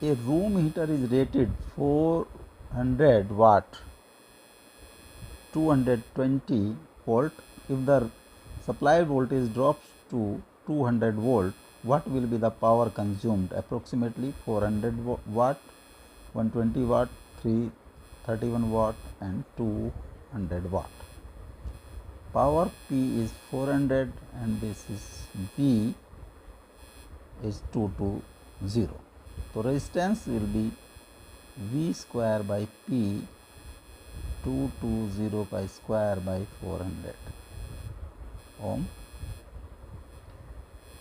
A room heater is rated 400 watt 220 volt. If the supply voltage drops to 200 volt, what will be the power consumed? Approximately 400 watt, 120 watt, 331 watt and 200 watt. Power P is 400 and this is V is 220. So resistance will be V square by P 220 pi square by 400 ohm.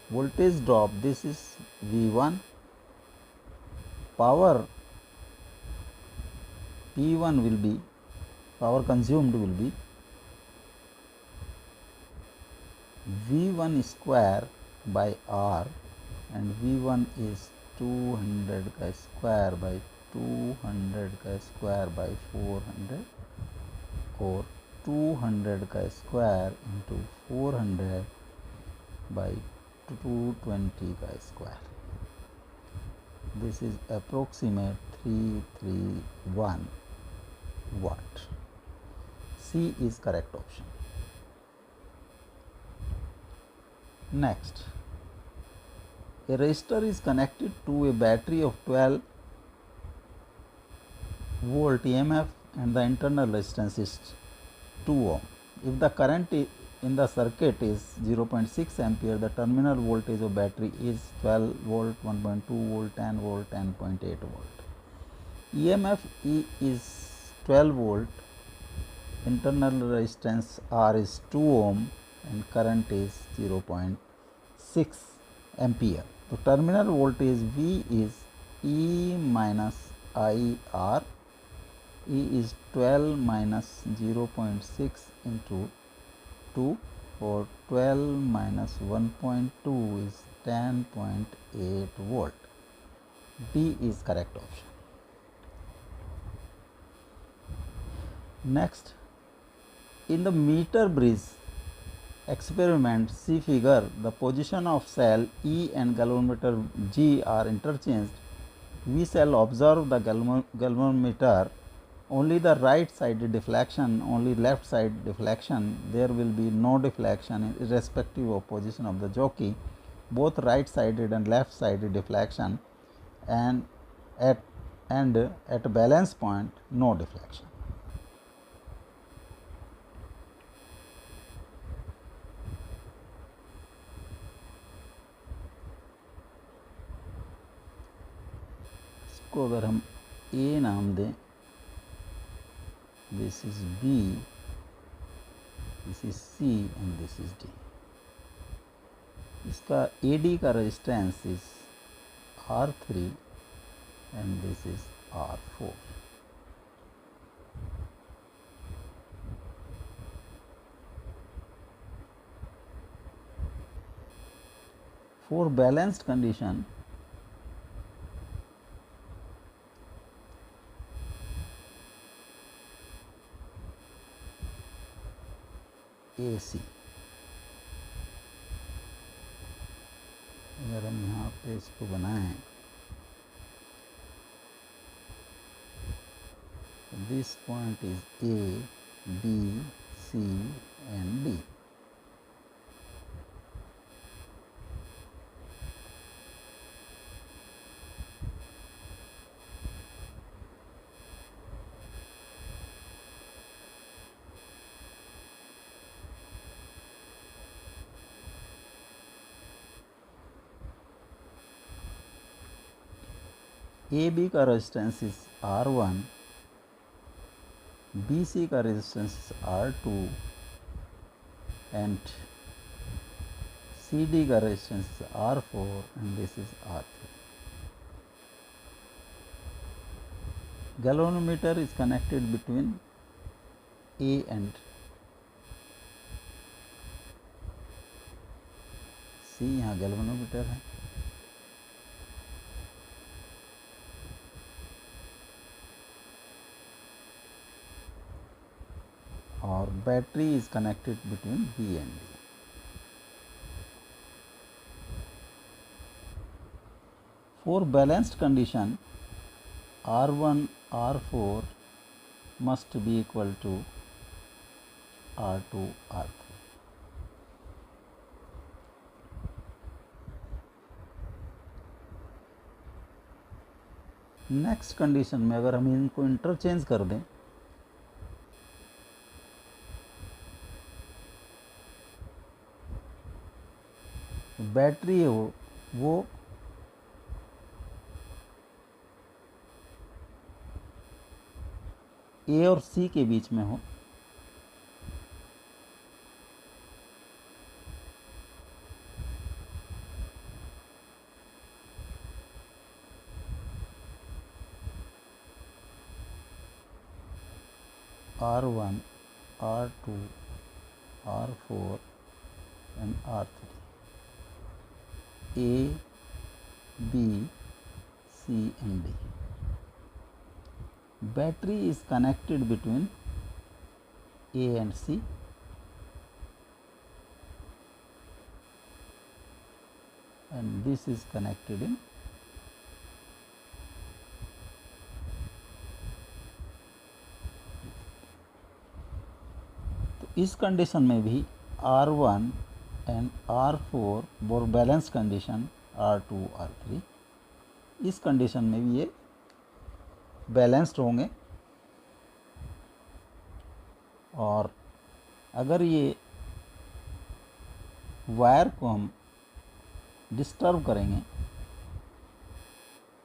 Voltage drop, this is V1. Power P1 will be, power consumed will be V1 square by R, and V1 is 200 ka square by 200 ka square by 400, or 200 ka square into 400 by 220 ka square. This is approximate 331 watt. C is correct option. Next, a resistor is connected to a battery of 12 volt EMF and the internal resistance is 2 ohm. If the current in the circuit is 0.6 ampere, the terminal voltage of battery is 12 volt, 1.2 volt, 10 volt, 10.8 volt. EMF E is 12 volt, internal resistance R is 2 ohm and current is 0.6 ampere. So terminal voltage V is E minus IR. E is 12 minus 0.6 into 2, or 12 minus 1.2 is 10.8 volt. D is correct option. Next, in the meter bridge experiment, see figure, the position of cell E and galvanometer G are interchanged. We shall observe the galvanometer only the right side deflection, only left side deflection. There will be no deflection irrespective of position of the jockey, both right sided and left sided deflection, and at balance point no deflection. इसको अगर हम A नाम दें, this is B, this is C and this is D. इसका AD का resistance is R3 and this is R4. For balanced condition, AC, अगर हम यहाँ पे इसको बनाएं, this point is A, B, C and D. AB का resistance is R1, BC का resistance is R2 and CD का resistance is R4 and this is R3. Galvanometer is connected between A and C. यहाँ galvanometer है, और battery is connected between B and D. For balanced condition, R1 R4 must be equal to R2 R3. Next condition में अगर हम इनको interchange कर दें, battery है वो ए और सी के बीच में हो, R1 R2 R4 and R3, A B C and D. Battery is connected between A and C, and this is connected in तो इस कंडीशन में भी R1 and R4 bore balance condition R2 R3, इस condition में भी ये balanced होंगे। और अगर ये वायर को हम डिस्टर्ब करेंगे,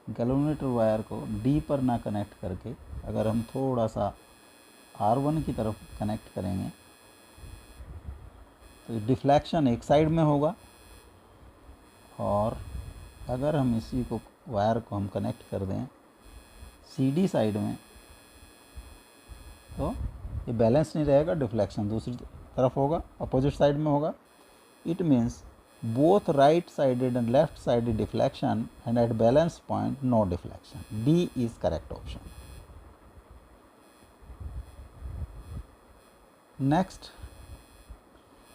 गैल्वेनोमीटर वायर को डी पर ना कनेक्ट करके अगर हम थोड़ा सा R1 की तरफ कनेक्ट करेंगे तो डिफ्लेक्शन एक साइड में होगा, और अगर हम इसी को वायर को हम कनेक्ट कर दें CD साइड में तो ये बैलेंस नहीं रहेगा, डिफ्लेक्शन दूसरी तरफ होगा, अपोजिट साइड में होगा। It means both right sided and left sided deflection, and at balance point no deflection. D is correct option. Next,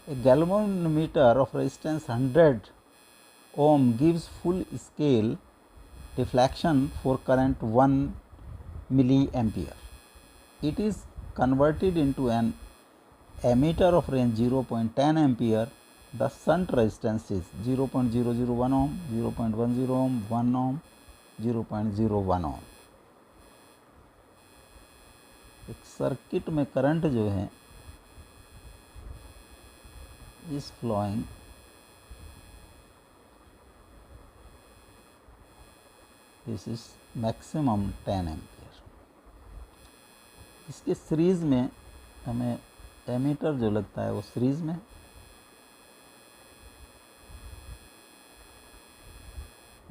a galvanometer of resistance 100 ohm gives full scale deflection for current 1 milliampere. It is converted into an ammeter of range 0.10 ampere. The shunt resistance is 0.001 ohm, 0.10 ohm, 1 ohm, 0.01 ohm. एक circuit में current जो है is flowing this is maximum 10 ampere. इसके series में हमें ammeter जो लगता है वो सीरीज में,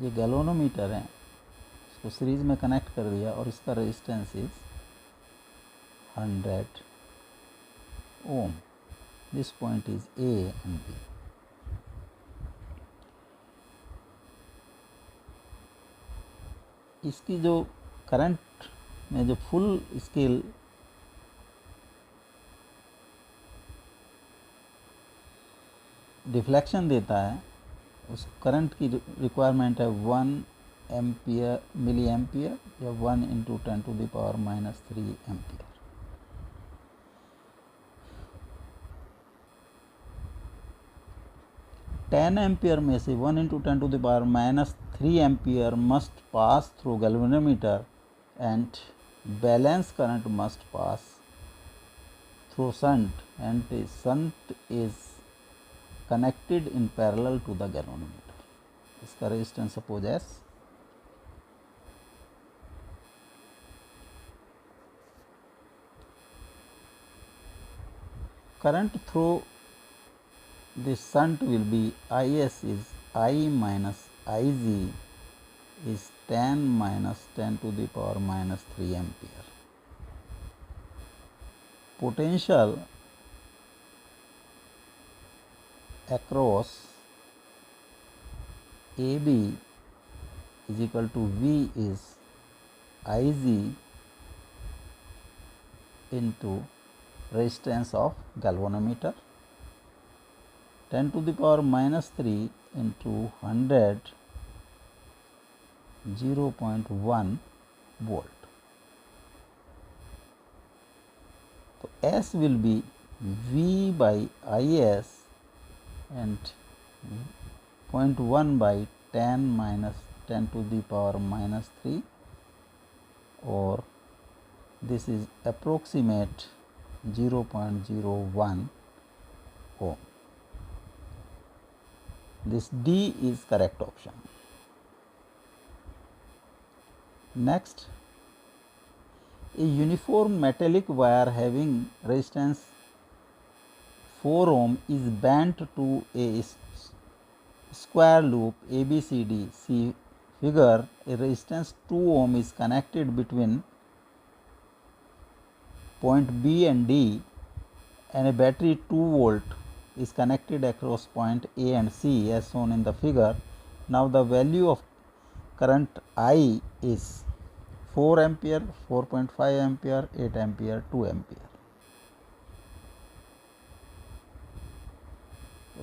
ये गैल्वेनोमीटर है, इसको सीरीज में कनेक्ट कर दिया और इसका resistance is 100 ohm. This point is A and B. इसकी जो करंट में जो फुल स्केल डिफ्लेक्शन देता है उस करंट की रिक्वायरमेंट है 1 एम्पियर मिली एम्पियर या 1 × 10⁻³ एम्पियर। टेन एम्पियर में से 1 × 10⁻³ ampere must pass through galvanometer and balance current must pass through shunt, and shunt is connected in parallel to the galvanometer. इसका resistance suppose S. current through this shunt will be Is is I minus Ig is 10 minus 10⁻³ ampere. Potential across AB is equal to V is Ig into resistance of galvanometer, 10⁻³ into 100 0.1 volt. So S will be V by Is and 0.1 by 10 minus 10 to the power minus 3, or this is approximate 0.01 ohm. This D is correct option. Next, a uniform metallic wire having resistance 4 ohm is bent to a square loop ABCD. See figure. A resistance 2 ohm is connected between point B and D, and a battery 2 volt is connected across point A and C as shown in the figure. Now the value of current I is 4 ampere, 4.5 ampere, 8 ampere, 2 ampere.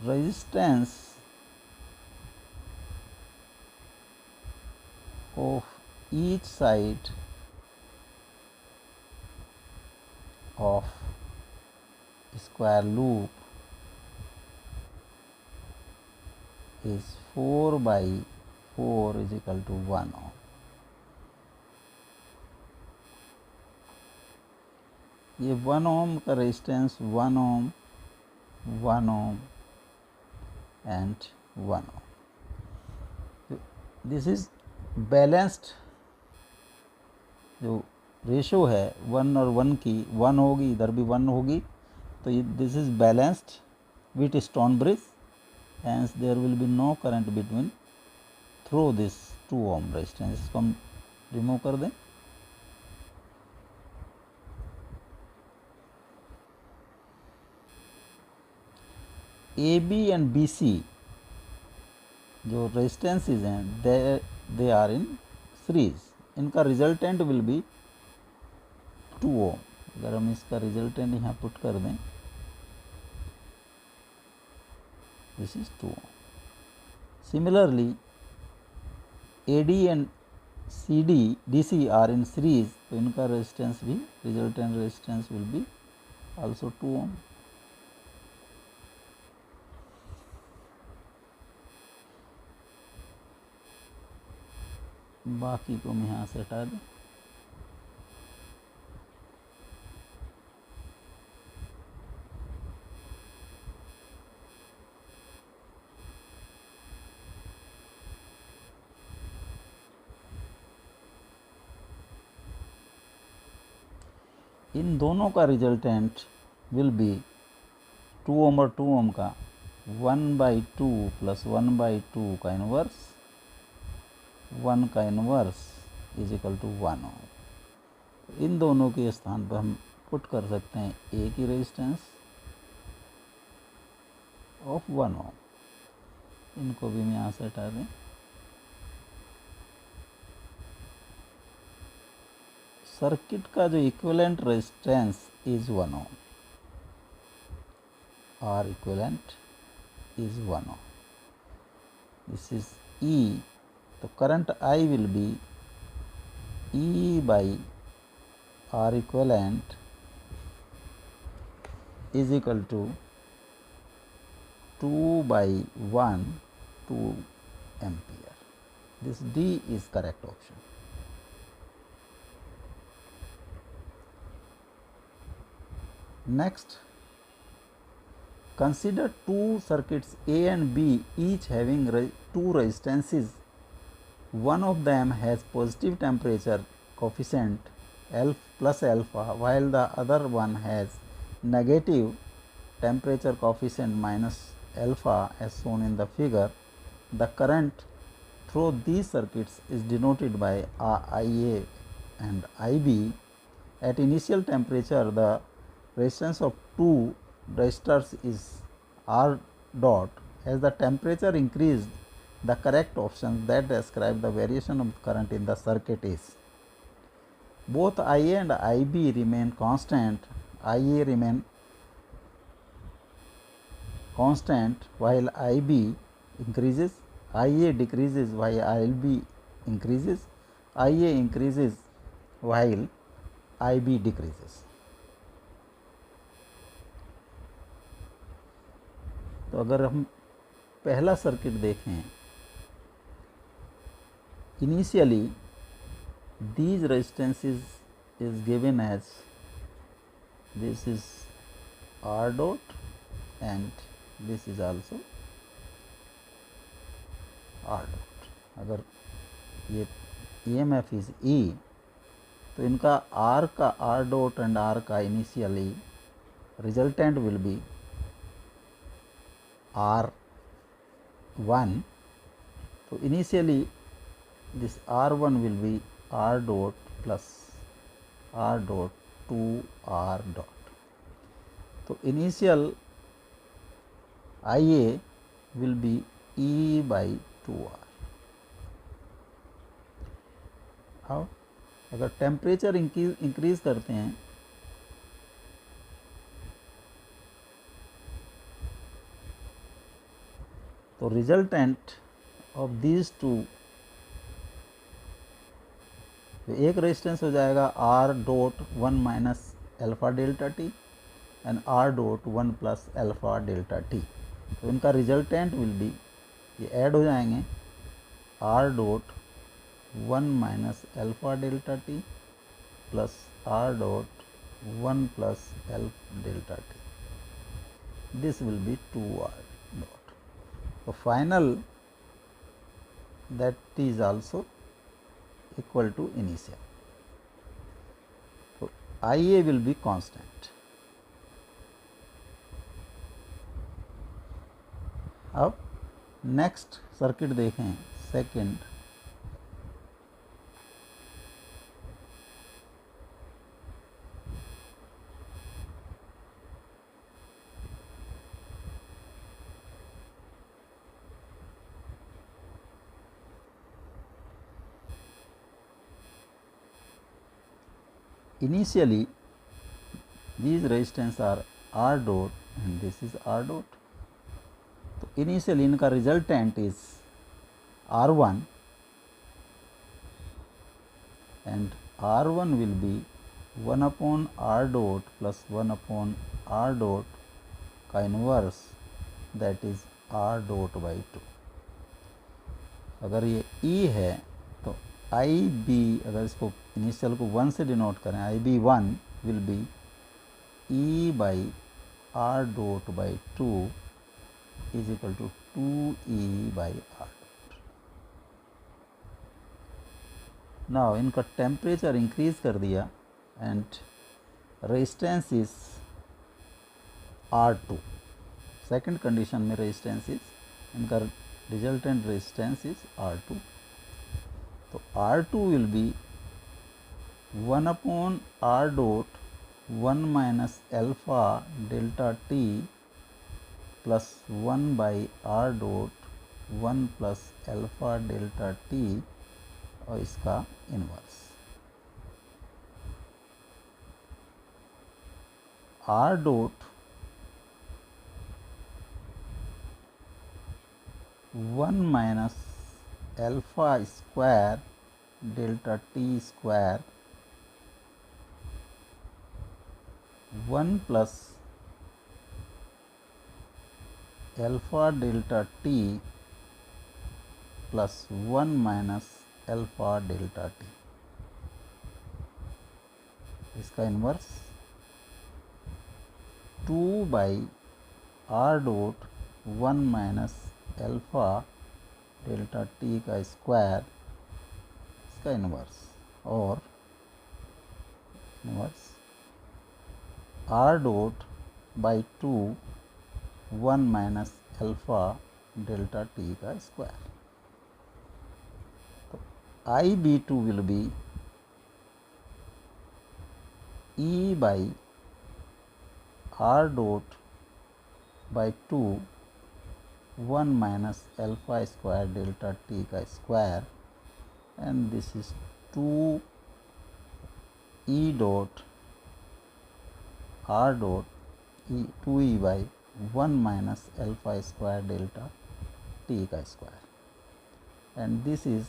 Resistance of each side of square loop is 4 by 4 is equal to 1 ohm. ये 1 ohm का resistance 1 ohm, 1 ohm and 1 ohm. This is balanced जो ratio है 1 और 1 की, 1 होगी इधर भी 1 होगी, तो this is balanced with stone bridge, hence there will be no current between through this 2 ohm resistance. इसको हम रिमूव कर दें. AB and BC जो रेजिस्टेंसेज हैं दे आर इन सीरीज. इनका रिजल्टेंट विल बी 2 ओम. अगर हम इसका रिजल्टेंट यहाँ पुट कर दें, this is 2 ohm. Similarly AD and CD DC are in series, तो इनका रेजिस्टेंस भी, resultant resistance will be also 2 ohm. बाकी को हम यहाँ से हटा दें. इन दोनों का रिजल्टेंट विल बी 2 ओम और 2 ओम का 1/2 प्लस 1/2 का इनवर्स, 1 का इनवर्स इज इक्वल टू 1 ओम. इन दोनों के स्थान पर हम पुट कर सकते हैं ए की रेजिस्टेंस ऑफ 1 ओम. इनको भी हम यहाँ से हटा दें. सर्किट का जो equivalent resistance is 1 ohm. R equivalent is 1 ohm. This is E. तो current I will be E by R equivalent is equal to 2 by 1, 2 ampere. This D is correct option. Next, consider two circuits A and B each having two resistances. One of them has positive temperature coefficient plus alpha, while the other one has negative temperature coefficient minus alpha as shown in the figure. The current through these circuits is denoted by IA and IB. At initial temperature, the resistance of two resistors is R dot. As the temperature increased, the correct option that describe the variation of current in the circuit is both IA and IB remain constant. IA remain constant while IB increases, IA decreases while IB increases, IA increases while IB decreases. तो अगर हम पहला circuit देखें, initially these resistances is given as this is R dot and this is also R dot. अगर ये EMF is E, तो इनका R का R dot and R का initially resultant will B R1. तो initially this R1 will be R dot plus R dot 2R dot. तो initial IA will be E by 2R. अब अगर temperature increase करते हैं तो resultant of these two, एक resistance हो जाएगा R dot 1 minus alpha delta T and R dot 1 plus alpha delta T. तो इनका रिजल्टेंट विल बी, ये ऐड हो जाएंगे, R dot 1 minus alpha delta T plus R dot 1 plus alpha delta T. This will be 2R dot. तो final that is also equal to initial. So IA will be constant. अब next circuit देखें, second. Initially these resistance are R dot and this is R dot. तो initially इनका resultant is R1 and R1 will be 1 upon R dot plus 1 upon R dot का inverse, that is R dot by 2. अगर ये E है तो IB, अगर इसको initial को 1 से डिनोट करें, IB1 will be E by R dot by 2 is equal to 2E by R dot. Now इनका टेम्परेचर इंक्रीज कर दिया and resistance is R2. Second condition में रेजिस्टेंस इज, इनका रिजल्टेंट रेजिस्टेंस इज R2. तो R2 will be 1 upon R dot 1 minus alpha delta T plus 1 by R dot 1 plus alpha delta T और इसका inverse. R dot 1 minus alpha square delta T square 1 plus alpha delta T plus 1 minus alpha delta T, इसका inverse 2 by R dot 1 minus alpha delta T का square, इसका inverse, और inverse R dot by 2 1 minus alpha delta T का square. तो IB2 will be E by R dot by 2 1 minus alpha square delta T का square and this is 2 E dot R dot 2E by 1 minus alpha square delta T का square, and this is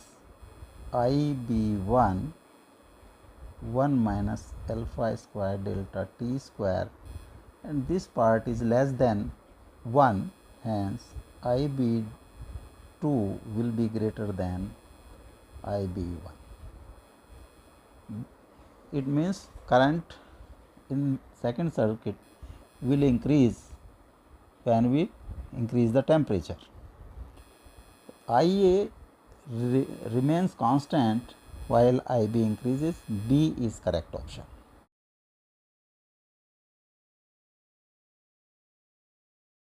IB1 1 minus alpha square delta t square, and this part is less than 1, hence IB2 will be greater than IB1. It means current in second circuit will increase when we increase the temperature. IA remains constant while IB increases. B is correct option.